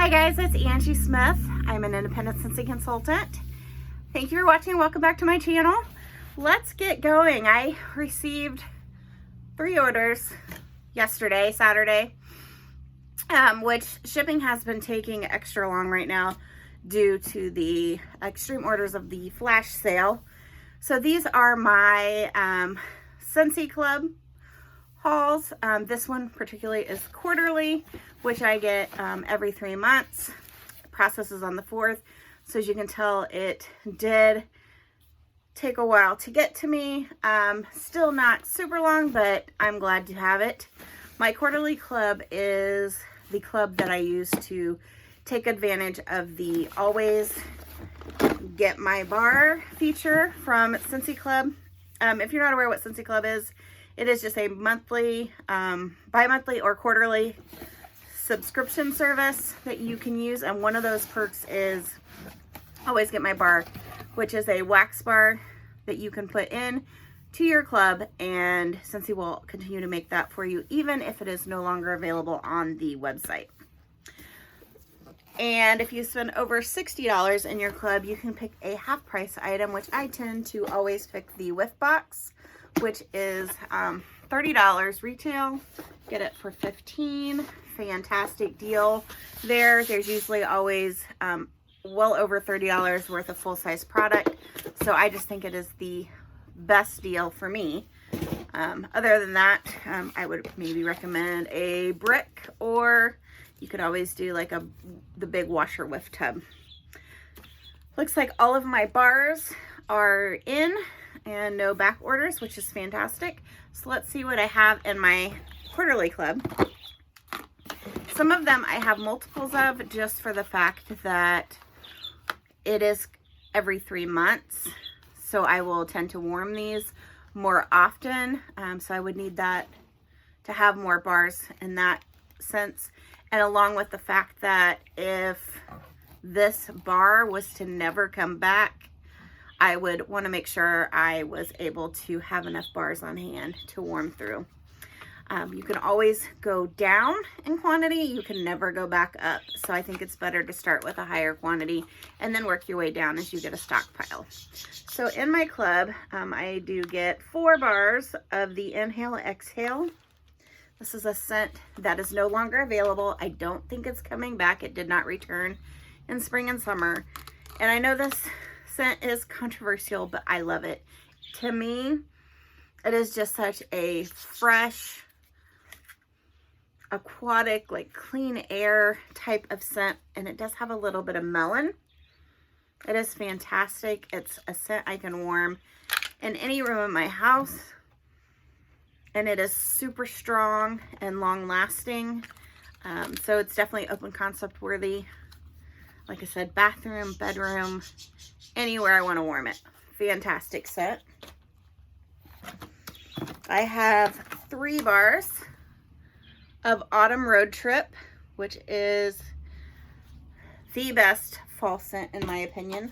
Hi guys, it's Angie Smith. I'm an independent Scentsy consultant. Thank you for watching. Welcome back to my channel. Let's get going. I received 3 orders yesterday, Saturday, which shipping has been taking extra long right now due to the extreme orders of the flash sale. So these are my Scentsy Club hauls. This one particularly is quarterly, which I get every 3 months. The process is on the 4th. So as you can tell, it did take a while to get to me. Still not super long, but I'm glad to have it. My quarterly club is the club that I use to take advantage of the always get my bar feature from Scentsy Club. If you're not aware what Scentsy Club is, it is just a monthly, bi-monthly or quarterly subscription service that you can use. And one of those perks is always get my bar, which is a wax bar that you can put in to your club, and Scentsy will continue to make that for you even if it is no longer available on the website. And if you spend over $60 in your club, you can pick a half price item, which I tend to always pick the whiff box, which is $30 retail. Get it for $15. Fantastic deal there. There's usually always well over $30 worth of full-size product. So I just think it is the best deal for me. Other than that, I would maybe recommend a brick, or you could always do like the big washer whiff tub. Looks like all of my bars are in and no back orders, which is fantastic. So let's see what I have in my quarterly club. Some of them I have multiples of, just for the fact that it is every 3 months. So I will tend to warm these more often. So I would need that to have more bars in that sense. And along with the fact that if this bar was to never come back, I would want to make sure I was able to have enough bars on hand to warm through. You can always go down in quantity. You can never go back up. So I think it's better to start with a higher quantity and then work your way down as you get a stockpile. So in my club, I do get 4 bars of the Inhale Exhale. This is a scent that is no longer available. I don't think it's coming back. It did not return in spring and summer. And I know this scent is controversial, but I love it. To me, it is just such a fresh, aquatic, like clean air type of scent, and it does have a little bit of melon. It is fantastic. It's a scent I can warm in any room in my house, and it is super strong and long lasting. So it's definitely open concept worthy. Like I said, bathroom, bedroom, anywhere I want to warm it. Fantastic scent. I have 3 bars of Autumn Road Trip, which is the best fall scent in my opinion.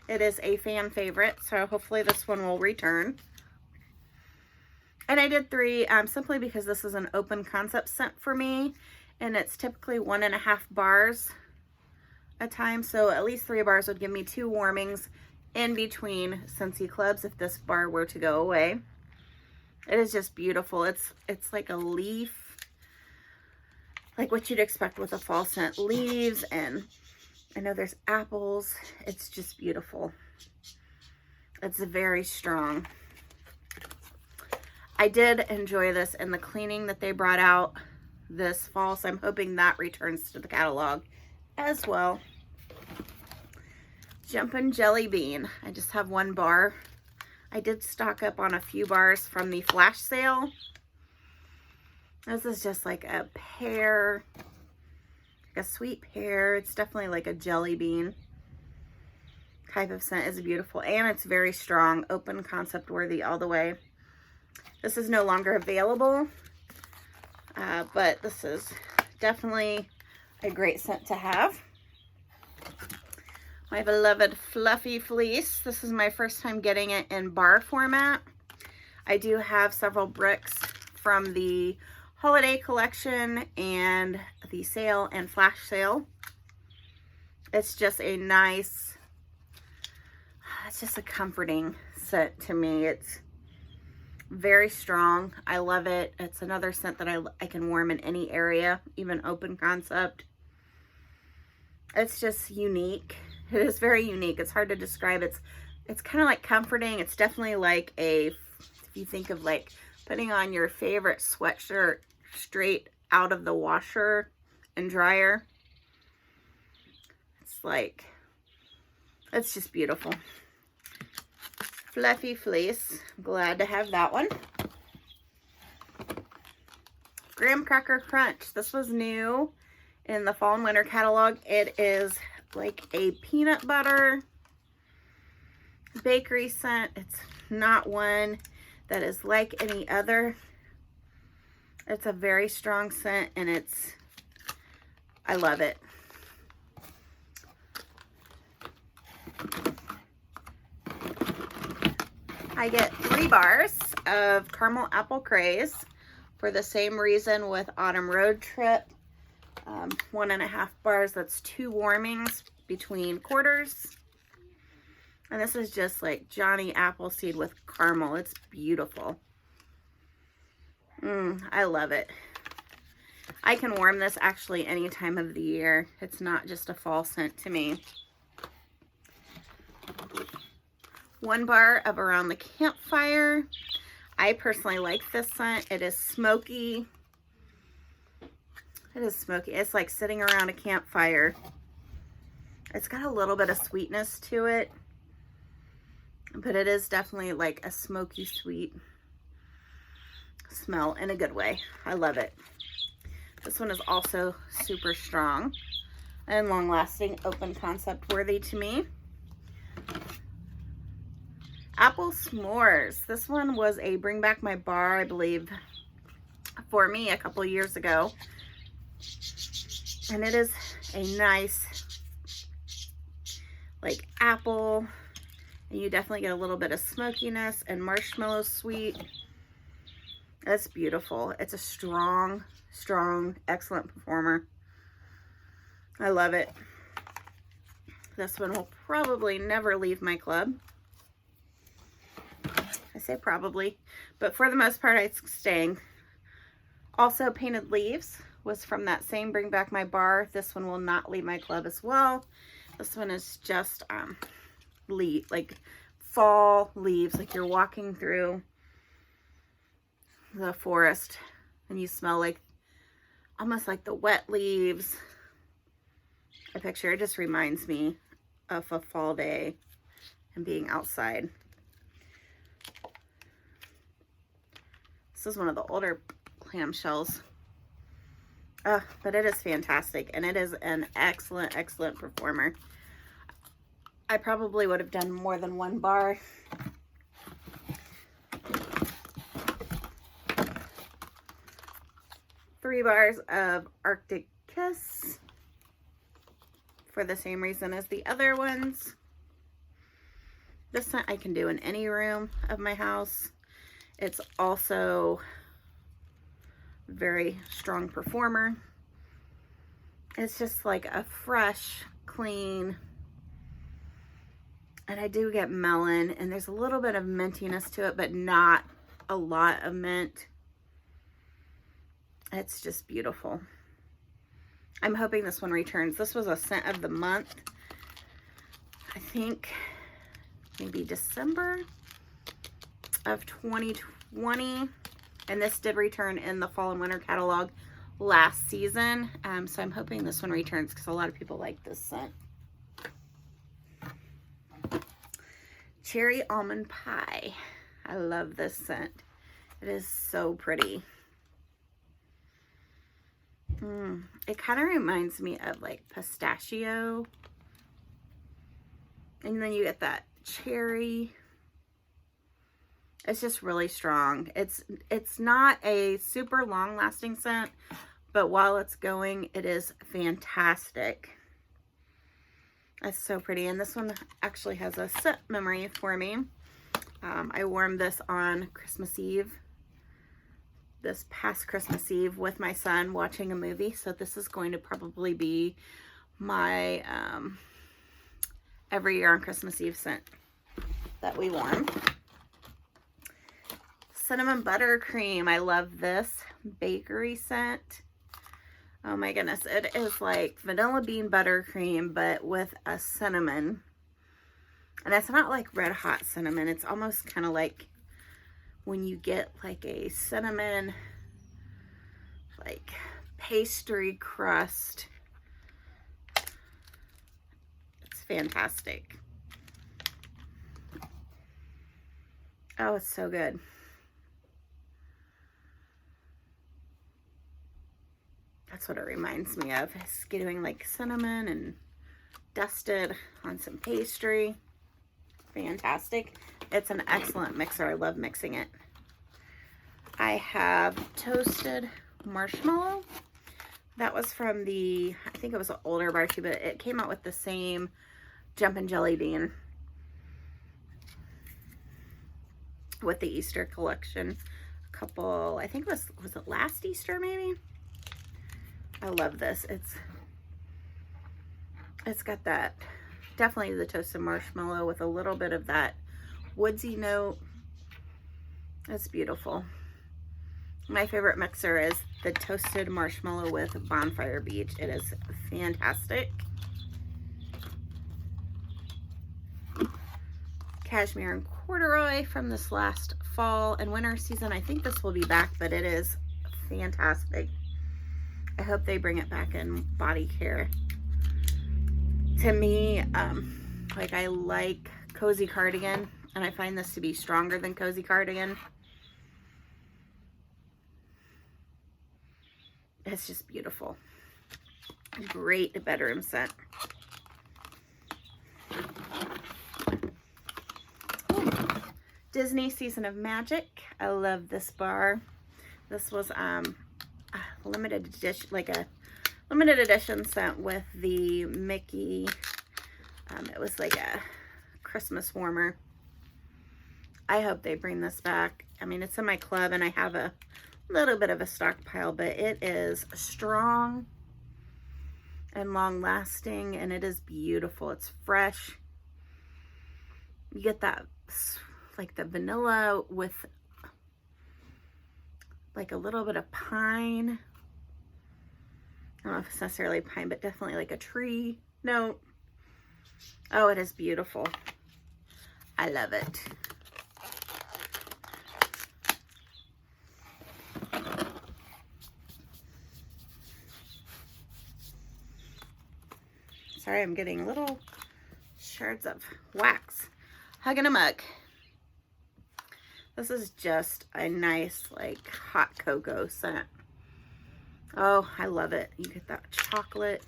It is a fan favorite, so hopefully this one will return. And I did 3 simply because this is an open concept scent for me, and it's typically 1.5 bars a time, so at least 3 bars would give me 2 warmings in between Scentsy clubs if this bar were to go away. It is just beautiful. It's like a leaf, like what you'd expect with a fall scent. Leaves, and I know there's apples. It's just beautiful. It's very strong. I did enjoy this in the cleaning that they brought out this fall, so I'm hoping that returns to the catalog as well. Jumpin' Jelly Bean. I just have 1 bar. I did stock up on a few bars from the flash sale. This is just like a pear, like a sweet pear. It's definitely like a jelly bean type of scent. It's beautiful, and it's very strong, open concept worthy all the way. This is no longer available, but this is definitely a great scent to have. My beloved Fluffy Fleece. This is my first time getting it in bar format. I do have several bricks from the holiday collection and the sale and flash sale. It's just a nice, it's just a comforting scent to me. It's very strong. I love it. It's another scent that I can warm in any area, even open concept. It's just unique. It is very unique. It's hard to describe. It's kind of like comforting. It's definitely like if you think of like putting on your favorite sweatshirt straight out of the washer and dryer. It's like, it's just beautiful. Fluffy Fleece. Glad to have that one. Graham Cracker Crunch. This was new in the fall and winter catalog. It is like a peanut butter bakery scent. It's not one that is like any other. It's a very strong scent and I love it. I get 3 bars of Caramel Apple Craze for the same reason with Autumn Road Trip. 1.5 bars, that's 2 warmings between quarters. And this is just like Johnny Appleseed with caramel. It's beautiful. I love it. I can warm this actually any time of the year. It's not just a fall scent to me. 1 bar of Around the Campfire. I personally like this scent. It is smoky. It is smoky. It's like sitting around a campfire. It's got a little bit of sweetness to it, but it is definitely like a smoky sweet smell in a good way. I love it. This one is also super strong and long lasting, open concept worthy to me. Apple S'mores. This one was a Bring Back My Bar, I believe, for me a couple years ago. And it is a nice, like, apple. And you definitely get a little bit of smokiness and marshmallow sweet. That's beautiful. It's a strong, excellent performer. I love it. This one will probably never leave my club. I say probably, but for the most part, it's staying. Also, Painted Leaves was from that same Bring Back My Bar. This one will not leave my club as well. This one is just like fall leaves, like you're walking through the forest and you smell like almost like the wet leaves. I picture it just reminds me of a fall day and being outside. This is one of the older clamshells. But it is fantastic, and it is an excellent performer. I probably would have done more than 1 bar. Three bars of Arctic Kiss for the same reason as the other ones. This scent I can do in any room of my house. It's also very strong performer. It's just like a fresh, clean, and I do get melon, and there's a little bit of mintiness to it, but not a lot of mint. It's just beautiful. I'm hoping this one returns. This was a scent of the month. I think maybe December of 2020, and this did return in the fall and winter catalog last season, so I'm hoping this one returns because a lot of people like this scent. Cherry Almond Pie. I love this scent. It is so pretty. It kind of reminds me of like pistachio, and then you get that cherry. It's just really strong. It's not a super long lasting scent, but while it's going, it is fantastic. It's so pretty. And this one actually has a scent memory for me. I warmed this on Christmas Eve this past Christmas Eve with my son watching a movie. So this is going to probably be my every year on Christmas Eve scent that we warm. Cinnamon buttercream. I love this bakery scent. Oh my goodness. It is like vanilla bean buttercream, but with a cinnamon. And it's not like red hot cinnamon. It's almost kind of like when you get like a cinnamon, like pastry crust. It's fantastic. Oh, it's so good. That's what it reminds me of. It's getting like cinnamon and dusted on some pastry. Fantastic. It's an excellent mixer. I love mixing it. I have toasted marshmallow. That was from the, I think it was an older bar too, but it came out with the same Jumpin' Jelly Bean with the Easter collection. A couple, I think was it last Easter maybe? I love this. It's got that, definitely the toasted marshmallow with a little bit of that woodsy note. It's beautiful. My favorite mixer is the toasted marshmallow with Bonfire Beach. It is fantastic. Cashmere and corduroy from this last fall and winter season. I think this will be back, but it is fantastic. I hope they bring it back in body care. To me, like I like Cozy Cardigan, and I find this to be stronger than Cozy Cardigan. It's just beautiful. Great bedroom scent. Disney Season of Magic. I love this bar. This was limited edition, like a limited edition scent with the Mickey. It was like a Christmas warmer. I hope they bring this back. I mean, it's in my club and I have a little bit of a stockpile, but it is strong and long lasting, and it is beautiful. It's fresh. You get that like the vanilla with like a little bit of pine. I don't know if it's necessarily pine, but definitely like a tree note. Oh, it is beautiful. I love it. Sorry, I'm getting little shards of wax. Hugging a Mug. This is just a nice, like, hot cocoa scent. Oh, I love it. You get that chocolate.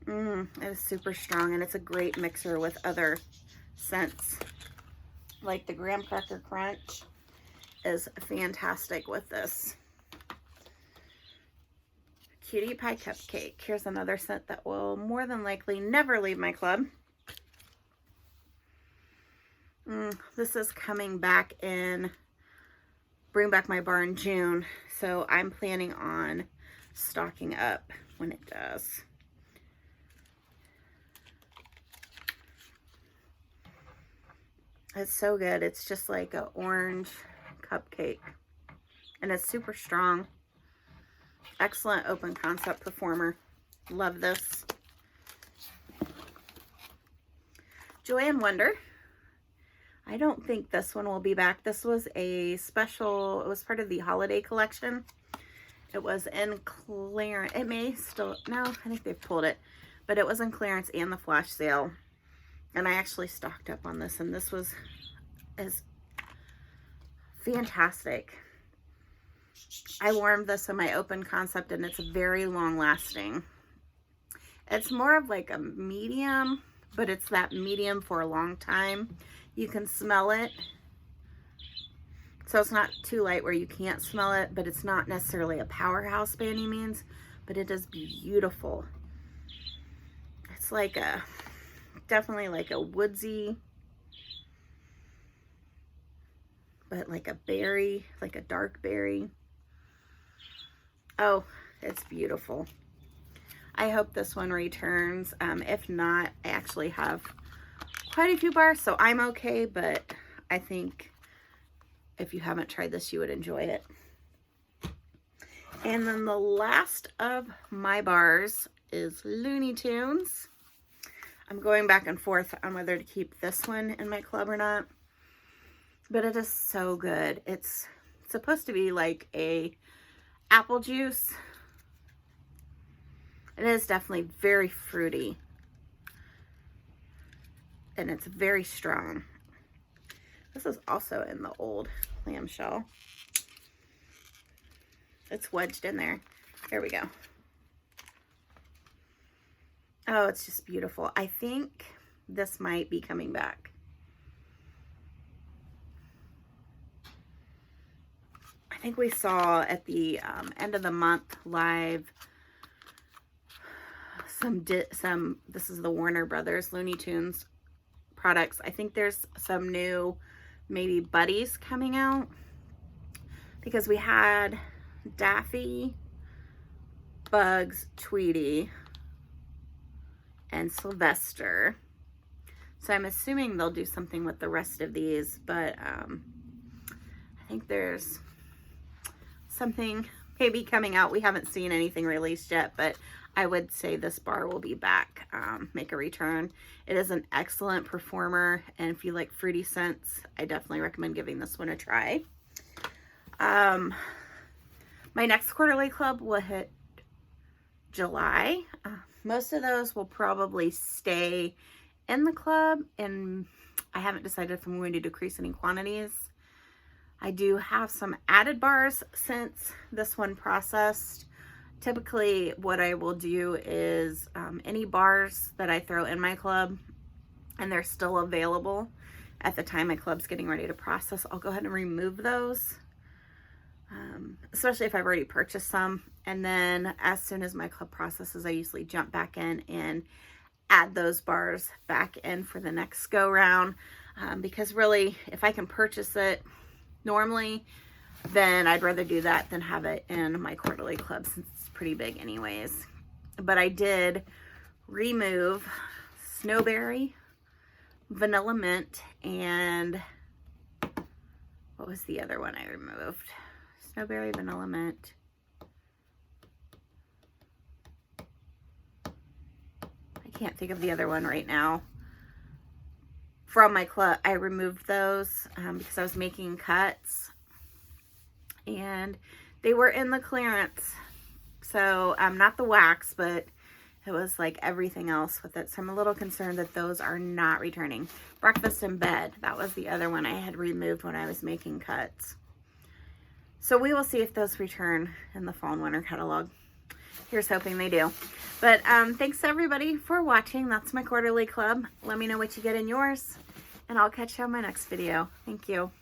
It is super strong, and it's a great mixer with other scents. Like the Graham Cracker Crunch is fantastic with this. Cutie Pie Cupcake. Here's another scent that will more than likely never leave my club. This is coming back in Bring Back My Bar in June, so I'm planning on stocking up when it does. It's so good. It's just like an orange cupcake, and it's super strong. Excellent open concept performer. Love this. Joy and Wonder. I don't think this one will be back. This was a special, it was part of the holiday collection. It was in clearance. It may still, no, I think they've pulled it, but it was in clearance and the flash sale. And I actually stocked up on this, and this is fantastic. I warmed this in my open concept, and it's very long lasting. It's more of like a medium, but it's that medium for a long time. You can smell it. So it's not too light where you can't smell it, but it's not necessarily a powerhouse by any means, but it is beautiful. It's like a, definitely like a woodsy, but like a berry, like a dark berry. Oh, it's beautiful. I hope this one returns. If not, I actually have quite a few bars, so I'm okay, but I think if you haven't tried this, you would enjoy it. And then the last of my bars is Looney Tunes. I'm going back and forth on whether to keep this one in my club or not, but it is so good. It's supposed to be like a apple juice. It is definitely very fruity, and it's very strong. This is also in the old clamshell. It's wedged in there. There we go. Oh, it's just beautiful. I think this might be coming back. I think we saw at the end of the month live this is the Warner Brothers Looney Tunes products. I think there's some new maybe buddies coming out, because we had Daffy, Bugs, Tweety, and Sylvester. So I'm assuming they'll do something with the rest of these, but I think there's something maybe coming out. We haven't seen anything released yet, but I would say this bar will be back, make a return. It is an excellent performer, and if you like fruity scents, I definitely recommend giving this one a try. My next quarterly club will hit July. Most of those will probably stay in the club, and I haven't decided if I'm going to decrease any quantities. I do have some added bars since this one processed. Typically, what I will do is any bars that I throw in my club and they're still available at the time my club's getting ready to process, I'll go ahead and remove those. Especially if I've already purchased some, and then as soon as my club processes, I usually jump back in and add those bars back in for the next go round, because really, if I can purchase it normally, then I'd rather do that than have it in my quarterly club, since it's pretty big anyways. But I did remove Snowberry, Vanilla Mint, and what was the other one I removed? Snowberry, Vanilla Mint. I can't think of the other one right now. From my club, I removed those because I was making cuts, and they were in the clearance. So not the wax, but it was like everything else with it. So I'm a little concerned that those are not returning. Breakfast in Bed, that was the other one I had removed when I was making cuts. So we will see if those return in the fall and winter catalog. Here's hoping they do. But thanks everybody for watching. That's my quarterly club. Let me know what you get in yours, and I'll catch you on my next video. Thank you.